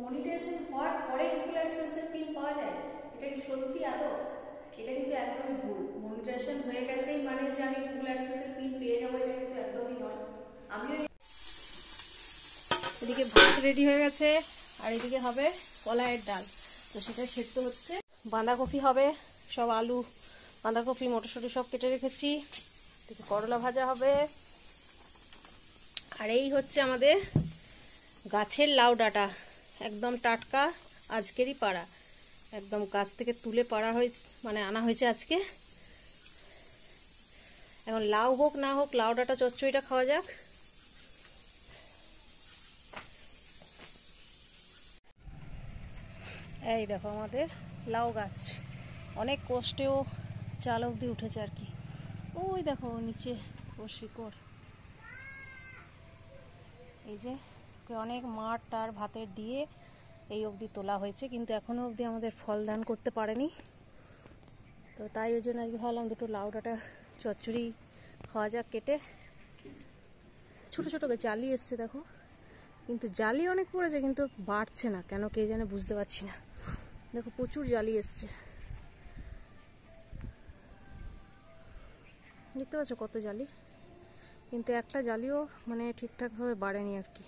Monetization হওয়ার পরে Google অ্যাডসেন্সের pin পাওয়া যায়, এটা কি সত্যি আদৌ? এটা কিন্তু একদমই ভুল। মনিটাইজেশন হয়ে গেছেই মানে যে আমি গুগল অ্যাডসেন্সের পিন পেয়ে যাবো, এটা কিন্তু একদমই নয়। আমিও এদিকে ভাত রেডি হয়ে গেছে, আর এদিকে হবে কলাইয়ের ডাল, তো সেটা সেদ্ধ হচ্ছে। বাঁধাকপি হবে, সব আলু বাঁধাকপি মটরশুঁটি সব কেটে রেখেছি। এদিকে করলা ভাজা হবে, আর এই হচ্ছে আমাদের গাছের লাউ ডাঁটা, একদম টাটকা, আজকেরই পাড়া, একদম গাছ থেকে তুলে পাড়া হয়েছে, মানে আনা হয়েছে আজকে। এখন লাউ হোক না হোক, লাউ ডাঁটা চচ্চড়িটা খাওয়া যাক। এই দেখো আমাদের লাউ গাছ, অনেক কষ্টেও চাল অবধি উঠেছে আর কি। ওই দেখো নিচে শিকড়, এই যে অনেক মাঠ টার ভাতের দিয়ে এই অবধি তোলা হয়েছে, কিন্তু এখনো অবধি আমাদের ফল দান করতে পারেনি। তো তাই ওই জন্য আজকে ভাবলাম দুটো লাউ ডাঁটা চচ্চড়ি খাওয়া যাক কেটে। ছোটো ছোটো জালি এসছে দেখো, কিন্তু জালি অনেক পড়েছে, কিন্তু বাড়ছে না কেন কে জানে, বুঝতে পারছি না। দেখো প্রচুর জালি এসছে, দেখতে পাচ্ছ কত জালি, কিন্তু একটা জালিও মানে ঠিকঠাকভাবে বাড়েনি আর কি।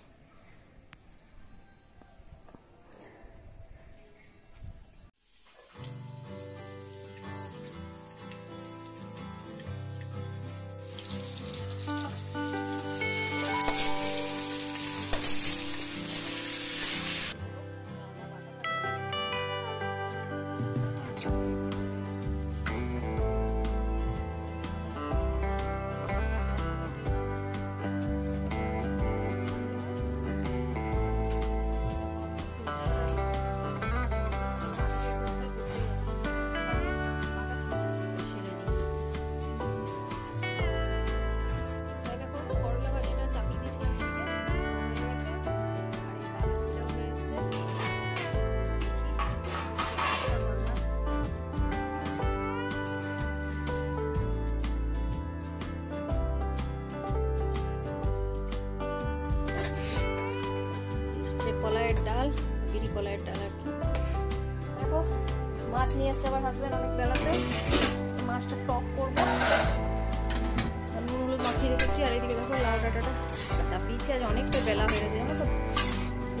কলাইয়ের ডাল, বিড়ি কলাইয়ের ডাল আর কি। দেখো মাছ নিয়ে এসছে আবার হাজব্যান্ড অনেক বেলাতে, মাছটা টক করবো, নুন হলুদ মাখিয়ে রেখেছি। আর এদিকে দেখো লাউ ডাঁটাটা চাপিয়েছি, আজ অনেকটা বেলা হয়ে গেছে জানো তো।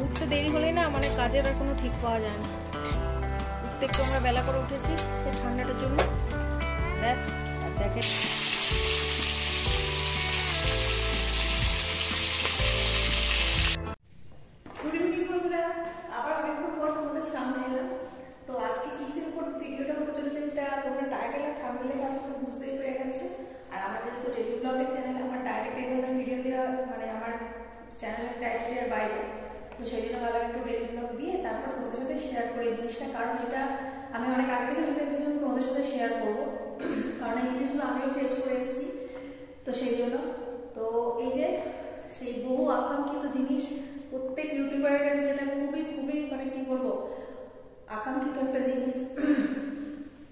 উঠতে দেরি হলেই না মানে কাজের আর কোনো ঠিক পাওয়া যায় না। উঠতে একটু আমরা বেলা করে উঠেছি ঠান্ডাটার জন্য, ব্যাস। আর দেখে টাইটেলের বাইরে, তো সেই জন্য ভালো একটু ডেলি ব্লগ দিয়ে তারপর তোমাদের সাথে শেয়ার করি এই জিনিসটা, কারণ এটা আমি অনেক আগে থেকে ভেবে রেখেছিলাম তোমাদের সাথে শেয়ার করবো, কারণ এই জিনিসগুলো আমিও ফেস করে এসেছি, তো সেই জন্য। তো এই যে সেই বহু আকাঙ্ক্ষিত জিনিস প্রত্যেক ইউটিউবারের কাছে, যেটা খুবই খুবই মানে কি বলবো আকাঙ্ক্ষিত একটা জিনিস,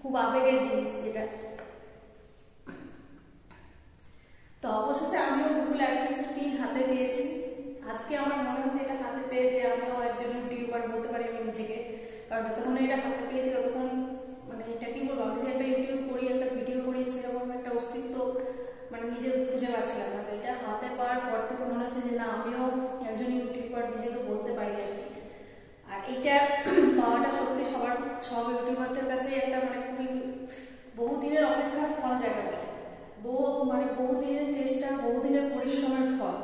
খুব আবেগের জিনিস যেটা। তো অবশেষে আমিও গুগল অ্যাডসেন্সের পিন হাতে পেয়েছি। আজকে আমার মনে হচ্ছে এটা হাতে পেয়ে যে আমিও একজন ইউটিউবার বলতে পারি আমি নিজেকে, কারণ যতক্ষণ এটা হাতে পেয়েছি ততক্ষণ মানে এটা কি বলবো, আমি যে একটা ইউটিউব করি, একটা ভিডিও করি, সেরকম একটা অস্তিত্ব মানে নিজের খুঁজে পাচ্ছিলাম না। এটা হাতে পাওয়ার পর থেকে মনে হচ্ছে যে না, আমিও একজন ইউটিউবার নিজেকে বলতে পারি আর কি। আর এটা পাওয়াটা সত্যি সব ইউটিউবারদের কাছে একটা মানে খুবই বহুদিনের অপেক্ষার ফল জায়গা বলে, বহুদিনের চেষ্টা, বহুদিনের পরিশ্রমের ফল।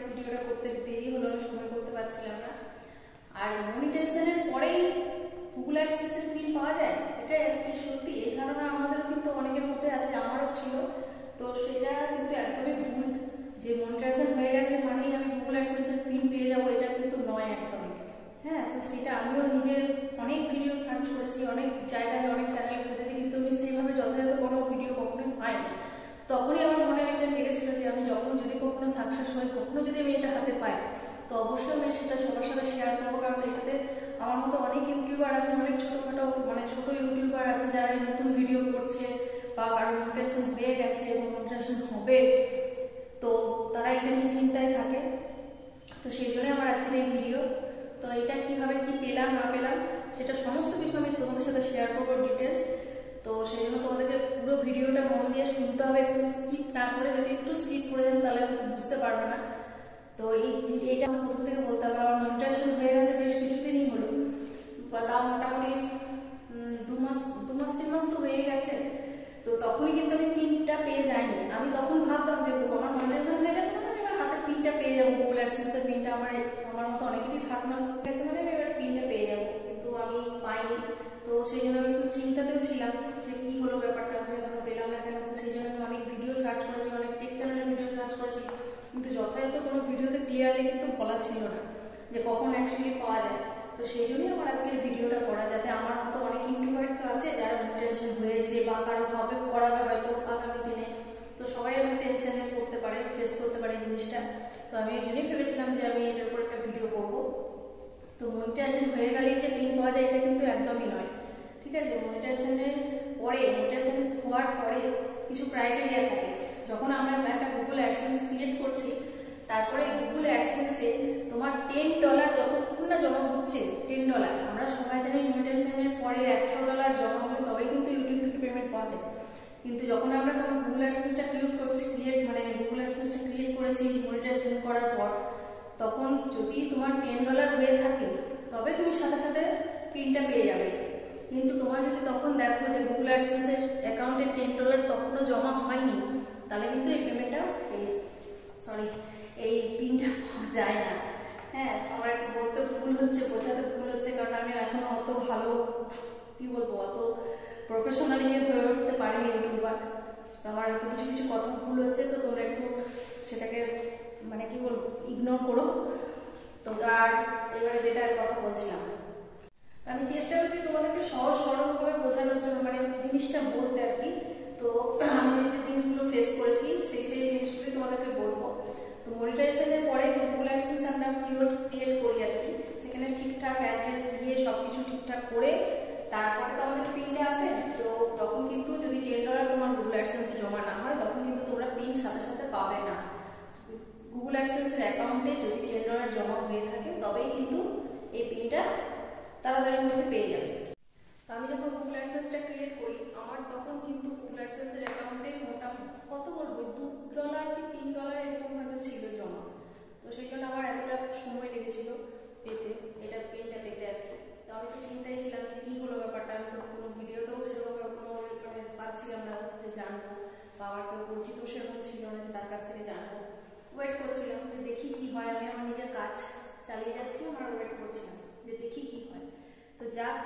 ভিডিওটা করতে দেরি হলো, সময় করতে পারছিলাম না। আর মনিটাইজেশনের পরেই গুগল অ্যাডসেন্সের পিন পাওয়া যায়, এটা কি সত্যি? এই ধারণা আমাদের কিন্তু অনেকের মধ্যে আছে, আমারও ছিল। তো সেটা কিন্তু একদমই ভুল যে মনিটাইজেশন হয়ে গেছে মানেই আমি গুগল অ্যাডসেন্সের পিন পেয়ে যাবো, এটা কিন্তু নয় একদমই। হ্যাঁ, তো সেটা আমিও নিজের অনেক ভিডিও সার্চ করেছি, অনেক জায়গায় অনেক চ্যানেল খুঁজেছি, কিন্তু আমি সেইভাবে যথাযথ কোনো ভিডিও কখনোই পাইনি। তখনই আমার মনে একটা জেগেছিল যে আমি যখন যদি কখনো সাকসেস হই, কখনো যদি আমি এটা হাতে পাই, তো অবশ্যই আমি সেটা সবার সাথে শেয়ার করবো। কারণ এটাতে আমার মতো অনেক ইউটিউবার আছে, অনেক ছোটোখাটো মানে ছোটো ইউটিউবার আছে যারা নতুন ভিডিও করছে বা কারো মনিটাইজেশন হয়ে গেছে এবং মনিটাইজেশন হবে, তো তারা এটা নিয়ে চিন্তায় থাকে। তো সেই জন্যই আমার আজকের এই ভিডিও। তো এটা কিভাবে পেলাম না পেলাম সেটা সমস্ত কিছু আমি তোমাদের সাথে শেয়ার করবো ডিটেলস। তো সেই জন্য তোমাদেরকে পুরো ভিডিওটা মন দিয়ে শুনতে হবে, একটু স্কিপ না করে। যদি একটু স্কিপ করে দেন তাহলে বুঝতে পারবে না। তো এইটা আমাকে প্রথম থেকে বলতে হবে। আমার মনিটাইজেশন হয়ে গেছে বেশ কিছুদিনই হলো, বা তাও মোটামুটি 2 মাস 3 মাস তো হয়ে গেছে। তো তখনই কিন্তু আমি পিনটা পেয়ে যাইনি। আমি তখন ভাবতাম যে আমার মনিটাইজেশন হয়ে গেছে মানে আমার হাতে পিনটা পেয়ে যাবো, গুগল অ্যাডসেন্সের পিনটা আমার মতো অনেকেরই ধারণা গেছে মানে আমি এবার পিনটা পেয়ে যাবো, কিন্তু আমি পাইনি। তো সেই জন্য আমি খুব চিন্তাতেও ছিলাম যে কি হলো ব্যাপারটা, আমি এখনো পেলাম না কেন। সেই জন্য আমি অনেক ভিডিও সার্চ করেছি, অনেক টেক চ্যানেলের ভিডিও সার্চ করেছি, কিন্তু যথাযথ কোনো ভিডিওতে ক্লিয়ারলি কিন্তু বলা ছিল না যে কখন অ্যাকচুয়ালি পাওয়া যায়। তো সেই জন্যই আমার আজকের ভিডিওটা করা, যাতে আমার মতো অনেক ইউটিউবার তো আছে যারা মনিটাইজেশন হয়েছে বা কারো হবে করাবে হয়তো আগামী দিনে, তো সবাই আমি টেনশনে করতে পারে, ফেস করতে পারে জিনিসটা। তো আমি এই জন্যই ভেবেছিলাম যে আমি এর উপর একটা ভিডিও করবো। তো মনিটাইজেশন হয়ে গেলেই যে পিন পাওয়া যায় এটা কিন্তু একদমই নয়, ঠিক আছে। মনিটাইজেশনের পরে, মনিটাইজেশন হওয়ার পরে কিছু ক্রাইটেরিয়া থাকে। যখন আমরা একটা গুগল অ্যাডসেন্স ক্রিয়েট করছি, তারপরে গুগল অ্যাডসেন্সে তোমার $10 যতক্ষণ না জমা হচ্ছে, $10 আমরা সবাই জানি মনিটাইজেশনের পরে $100 জমা হলে তবে কিন্তু ইউটিউব থেকে পেমেন্ট পাওয়া যায়। কিন্তু যখন আমরা তোমার গুগল অ্যাডসেন্সটা ক্রিয়েট গুগল অ্যাডসেন্সটা ক্রিয়েট করেছি মনিটাইজেশন করার পর, তখন যদি তোমার $10 হয়ে থাকে তবে তুমি সাথে সাথে পিনটা পেয়ে যাবে। কিন্তু তোমার যদি তখন দেখো যে গুগল অ্যাডসেন্সের অ্যাকাউন্টে $10 তখনও জমা হয়নি, তাহলে কিন্তু এই পেমেন্টটা এই পিনটা পাওয়া যায় না। হ্যাঁ, আমার একটু বলতে ভুল হচ্ছে, বোঝাতে ভুল হচ্ছে, কারণ আমি এখনো অত ভালো কি বলবো, অত প্রফেশনালি হয়ে উঠতে পারিনি ইউটিউবার। আমার হয়তো কিছু কিছু কথা ভুল হচ্ছে, তো তোমরা একটু সেটাকে মানে কি বলবো ইগনোর করো। তো আর এবারে যেটা কথা বলছিলাম, আমি চেষ্টা করছি তোমাদেরকে সহজ সরলভাবে বোঝানোর জন্য, মানে জিনিসটা বলতে আর কি। তো আমি যে জিনিসগুলো ফেস করেছি সেই জিনিসগুলোই তোমাদেরকে বলবো। তো মনিটাইজেশনের পরে যে গুগল অ্যাডসেন্স আমরা ক্রিয়েট করি আর কি, সেখানে ঠিকঠাক অ্যাড্রেস দিয়ে সবকিছু ঠিকঠাক করে তারপরে তো আমাদের পিনটা আসে। তো তখন কিন্তু যদি $10 তোমার গুগল অ্যাডসেন্সে জমা না হয়, তখন কিন্তু তোমরা পিন সাথে সাথে পাবে না। গুগল অ্যাডসেন্সের অ্যাকাউন্টে যদি $10 জমা হয়ে থাকে তবেই কিন্তু এই পিনটা তাড়াতাড়ির মধ্যে পেয়ে যাবে। তো আমি যখন গুগল অ্যাডসেন্সটা ক্রিয়েট করি, আমার তখন কিন্তু গুগল অ্যাডসেন্সের অ্যাকাউন্টে মোটামুটি কত বলবো $2 কি $3 এরকম হয়তো ছিল জমা। তো সেই জন্য আমার এতটা সময় লেগেছিল পেতে, এটা পিনটা পেতে আর কি। তো আমি তো চিন্তায় ছিলাম যে কী হলো ব্যাপারটা, আমি তো কোনো ভিডিওতেও সেরকম কোনো মানে পাচ্ছিলাম না যে জানবো, বা আমার কেউ পরিচিত সেরকম ছিল না যে তার কাছ থেকে জানবো। ওয়েট করছিলাম যে দেখি কি হয়, আমি আমার নিজের কাজ চালিয়ে যাচ্ছিলাম আর ওয়েট করছিলাম যে দেখি কি হয়। তো যাক,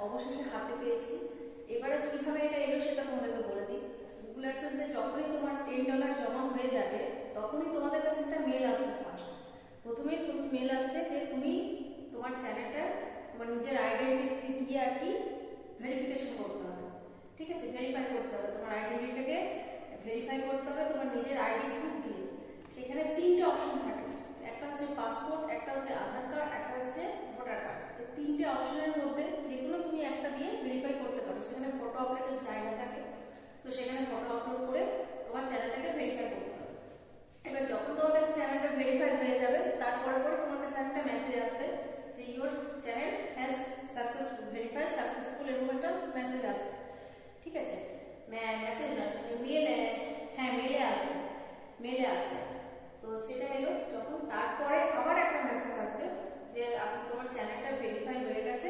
অবশেষে হাতে পেয়েছি। এবারে কিভাবে এটা এলো সেটা তোমাদেরকে বলে দিই। গুগল অ্যাডসেন্সে যখনই তোমার $10 জমা হয়ে যাবে, তখনই তোমাদের কাছে একটা মেল আসবে। প্রথমেই মেল আসবে যে তুমি তোমার চ্যানেলটা তোমার নিজের আইডেন্টিটি দিয়ে আর কি ভেরিফিকেশন করতে হবে, ঠিক আছে, ভেরিফাই করতে হবে। তোমার আইডেন্টিটিটাকে ভেরিফাই করতে হবে তোমার নিজের আইডি প্রুফ দিয়ে। সেখানে 3টে অপশন থাকে, একটা হচ্ছে পাসপোর্ট, একটা হচ্ছে আধার কার্ড, একটা হচ্ছে ভোটার কার্ড। এই 3টে অপশনের মধ্যে যে কোনো তুমি একটা দিয়ে ভেরিফাই করতে পারো। সেখানে ফটো আপলোডের জায়গা থাকে, তো সেখানে ফটো আপলোড করে তোমার চ্যানেলটাকে ভেরিফাই করতে হবে। এবার যখন তোমার কাছে চ্যানেলটা ভেরিফাই হয়ে যাবে, তারপরে তোমার কাছে একটা মেসেজ আসবে যে your channel has successful verified successful, এরকম একটা মেসেজ আসবে, ঠিক আছে। মেসেজ আসবে মেলে, হ্যাঁ মেলে আসবে। তো সেটা এলো যখন, তারপরে আবার একটা মেসেজ আসবে যে আপনি তোমার চ্যানেলটা ভেরিফাই হয়ে গেছে।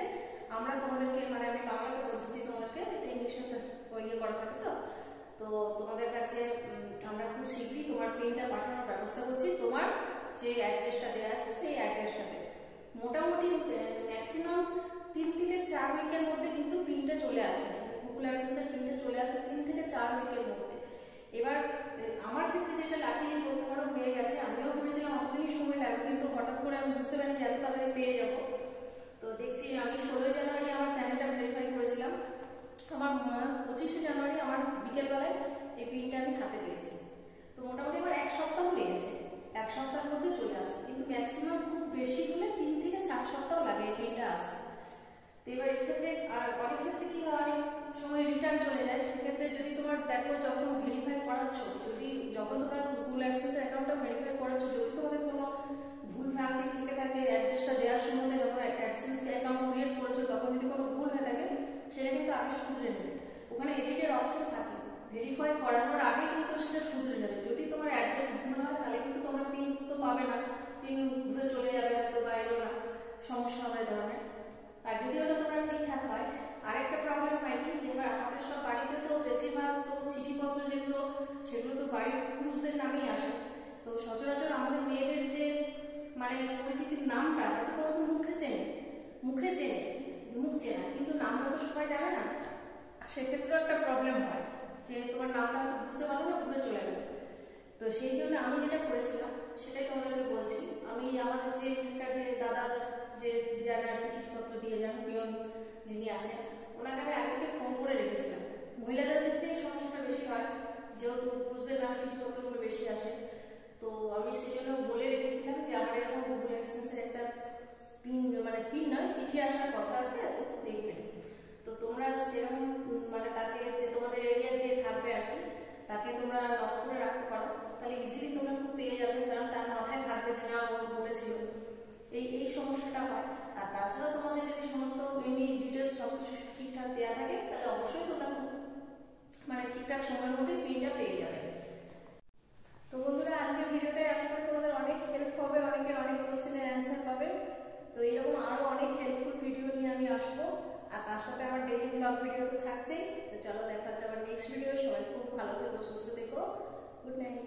আমরা তোমাদেরকে, মানে আমি বাংলাতে বোঝাচ্ছি তোমাদেরকে, এটা ইংলিশে ইয়ে করা থাকে। তো তোমাদের কাছে আমরা খুব শীঘ্রই তোমার পিনটা পাঠানোর ব্যবস্থা করছি। তোমার যে অ্যাড্রেসটা দেওয়া আছে সেই অ্যাড্রেসটাতে মোটামুটি ম্যাক্সিমাম 3 থেকে 4 উইকের মধ্যে কিন্তু পিনটা চলে আসে। গুগল অ্যাডসেন্সের পিনটা চলে আসে 3 থেকে 4 উইকের মধ্যে। এবার আমার ক্ষেত্রে যেটা লাকিলি বলতে পারো হয়ে গেছে, আমিও ভেবেছিলাম অতদিনই সময় লাগবে, কিন্তু হঠাৎ করে আমি বুঝতে পারি যে এত তাড়াতাড়ি পেয়ে যাবো। তো দেখছি আমি 16 জানুয়ারি আমার চ্যানেলটা ভেরিফাই করেছিলাম, আমার 25শে জানুয়ারি আমার বিকেলবেলায় এই পিনটা আমি হাতে পেয়েছি। তো মোটামুটি আমার 1 সপ্তাহ লেগেছে, 1 সপ্তাহের মধ্যে চলে আসে। কিন্তু ম্যাক্সিমাম খুব বেশি হলে 3 থেকে 4 সপ্তাহ লাগে এই পিনটা আসতে। তো এবার এক্ষেত্রে অনেক ক্ষেত্রে কি হয়, অনেক সময় রিটার্ন চলে যায়। সেক্ষেত্রে যদি তোমার দেখো যখন ভেরিফাই করাচ্ছ, যখন তোমরা গুগল অ্যাডসেন্সের অ্যাকাউন্টটা ভেরিফাই করাচ্ছ, যদি তোমাদের কোনো ভুল ভ্রান্তি থেকে থাকে অ্যাড্রেসটা দেওয়ার সময়, যখন অ্যাডসেন্স অ্যাকাউন্ট ক্রিয়েট আগে শুধরে নেবে। ওখানে এডিটের অপশন থাকে, ভেরিফাই করানোর আগে কিন্তু সেটা শুধরে নেবে। যদি তোমার অ্যাড্রেস ভুল হয় তাহলে কিন্তু তোমরা পিন তো পাবে না, পিন ঘুরে চলে যাবে হয়তো বা এলো না, সমস্যা হবে ধরনের। আর যদি ওটা তোমরা ঠিকঠাক হয়, আরেকটা প্রবলেম হয় কি, যে আমাদের সব বাড়িতে তো বেশিরভাগ তো চিঠিপত্র যেগুলো সেগুলো তো বাড়ির পুরুষদের নামেই আসে। তো সচরাচর আমাদের মেয়েদের যে মানে পরিচিতির নামটা হয়তো কখনো মুখে চেনে, মুখ চেনা, কিন্তু নামটা তো সবাই জানে না। সেক্ষেত্রেও একটা প্রবলেম হয় যে তোমার নামটা হয়তো বুঝতে পারো না, ঘুরে চলে গেলো। তো সেই জন্য আমি যেটা করেছিলাম সেটাই তোমাদেরকে বলছি। আমি আমাদের যে এখানকার যে দাদা যে যারা চিঠিপত্র দিয়ে যান, পিয়ন যিনি আছেন, ওনাকে আমি আগে থেকে ফোন করে রেখেছিলাম। মহিলাদের ক্ষেত্রে এই সমস্যাটা বেশি হয়, যেহেতু পুরুষদের নামে চিঠিপত্রগুলো বেশি আসে। তো আমি সেই জন্য বলে রেখেছিলাম যে আমার এরকম গুগল অ্যাডসেন্সের একটা পিন, মানে পিন নয়, চিঠি আসার কথা আছে, দেখবেন। তো তোমরা সেরকম মানে তাকে, যে তোমাদের এরিয়ার যে থাকবে আর কি, তাকে তোমরা লক করে রাখতে পারো, তাহলে ইজিলি তোমরা খুব পেয়ে যাবে, কারণ তার মাথায় থাকবে যে না ও বলেছিল। এই সমস্যাটা হয়। আর তাছাড়া তোমাদের যদি সমস্ত এমনি ডিটেলস সব কিছু ঠিকঠাক দেওয়া থাকে, তাহলে অবশ্যই তোমরা মানে ঠিকঠাক সময়ের মধ্যে পিনটা পেয়ে যাবে। তো বন্ধুরা, আজকের ভিডিওটাই আশা করি তোমাদের অনেক হেল্প হবে, অনেকের অনেক কোশ্চেনের অ্যান্সার পাবে। তো এরকম আরো অনেক হেল্পফুল ভিডিও নিয়ে আমি আসবো, আর তার সাথে আমার ডেইলি ব্লগ ভিডিও তো থাকছেই। তো চলো দেখা যাচ্ছে আবার নেক্সট ভিডিও। সবাই খুব ভালো থেকো, সুস্থ থেকো। Good night.